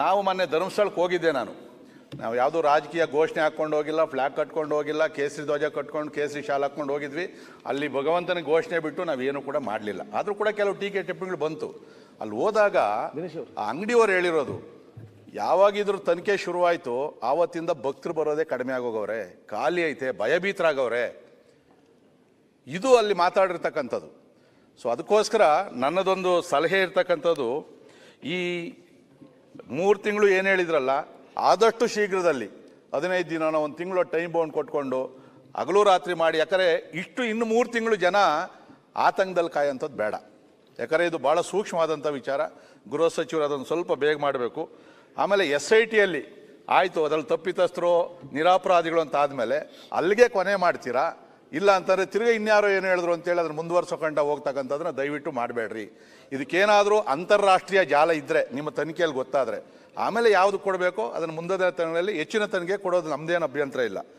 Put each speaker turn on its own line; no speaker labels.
ನಾವು ಮೊನ್ನೆ ಧರ್ಮಸ್ಥಳಕ್ಕೆ ಹೋಗಿದ್ದೆ ನಾನು. ನಾವು ಯಾವುದೋ ರಾಜಕೀಯ ಘೋಷಣೆ ಹಾಕ್ಕೊಂಡು ಹೋಗಿಲ್ಲ, ಫ್ಲ್ಯಾಗ್ ಕಟ್ಕೊಂಡು ಹೋಗಿಲ್ಲ, ಕೇಸರಿ ಧ್ವಜ ಕಟ್ಕೊಂಡು ಕೇಸರಿ ಶಾಲ್ ಹಾಕ್ಕೊಂಡು ಹೋಗಿದ್ವಿ. ಅಲ್ಲಿ ಭಗವಂತನ ಘೋಷಣೆ ಬಿಟ್ಟು ನಾವೇನು ಕೂಡ ಮಾಡಲಿಲ್ಲ. ಆದರೂ ಕೂಡ ಕೆಲವು ಟೀಕೆ ಟಿಪ್ಪಣಿಗಳು ಬಂತು. ಅಲ್ಲಿ ಹೋದಾಗ ಆ ಅಂಗಡಿಯವರು ಹೇಳಿರೋದು, ಯಾವಾಗಿದ್ರು ತನಿಖೆ ಶುರುವಾಯಿತು ಆವತ್ತಿಂದ ಭಕ್ತರು ಬರೋದೇ ಕಡಿಮೆ ಆಗೋಗವ್ರೆ, ಖಾಲಿ ಐತೆ, ಭಯಭೀತರಾಗವ್ರೆ. ಇದು ಅಲ್ಲಿ ಮಾತಾಡಿರ್ತಕ್ಕಂಥದ್ದು. ಸೊ ಅದಕ್ಕೋಸ್ಕರ ನನ್ನದೊಂದು ಸಲಹೆ ಇರ್ತಕ್ಕಂಥದ್ದು, ಈ 3 ತಿಂಗಳು ಏನು ಹೇಳಿದ್ರಲ್ಲ, ಆದಷ್ಟು ಶೀಘ್ರದಲ್ಲಿ 15 ದಿನ 1 ತಿಂಗಳು ಟೈಮ್ ಬೌಂಡ್ ಕೊಟ್ಕೊಂಡು ಹಗಲು ರಾತ್ರಿ ಮಾಡಿ. ಯಾಕಂದರೆ ಇನ್ನು 3 ತಿಂಗಳು ಜನ ಆತಂಕದಲ್ಲಿ ಕಾಯೋಂಥದ್ದು ಬೇಡ. ಯಾಕಂದರೆ ಇದು ಭಾಳ ಸೂಕ್ಷ್ಮವಾದಂಥ ವಿಚಾರ. ಗೃಹ ಸಚಿವರು ಅದನ್ನು ಸ್ವಲ್ಪ ಬೇಗ ಮಾಡಬೇಕು. ಆಮೇಲೆ SITಯಲ್ಲಿ ಆಯಿತು, ಅದರಲ್ಲಿ ತಪ್ಪಿತಸ್ಥರು ನಿರಾಪರಾಧಿಗಳು ಅಂತ ಆದಮೇಲೆ ಅಲ್ಲಿಗೆ ಕೊನೆ ಮಾಡ್ತೀರಾ, ಇಲ್ಲ ಅಂತಂದರೆ ತಿರುಗಿ ಇನ್ಯಾರೋ ಏನು ಹೇಳಿದ್ರು ಅಂತೇಳಿ ಅದನ್ನು ಮುಂದುವರ್ಸೋಕೊಂಡ ಹೋಗ್ತಕ್ಕಂಥದ್ದನ್ನ ದಯವಿಟ್ಟು ಮಾಡಬೇಡ್ರಿ. ಇದಕ್ಕೇನಾದರೂ ಅಂತಾರಾಷ್ಟ್ರೀಯ ಜಾಲ ಇದ್ದರೆ ನಿಮ್ಮ ತನಿಖೆಯಲ್ಲಿ ಗೊತ್ತಾದರೆ ಆಮೇಲೆ ಯಾವುದು ಕೊಡಬೇಕೋ ಅದನ್ನು ಮುಂದಿನ ದಿನಗಳಲ್ಲಿ ಹೆಚ್ಚಿನ ತನಿಖೆ ಕೊಡೋದು ನಮ್ಮದೇನು ಅಭ್ಯಂತರ ಇಲ್ಲ.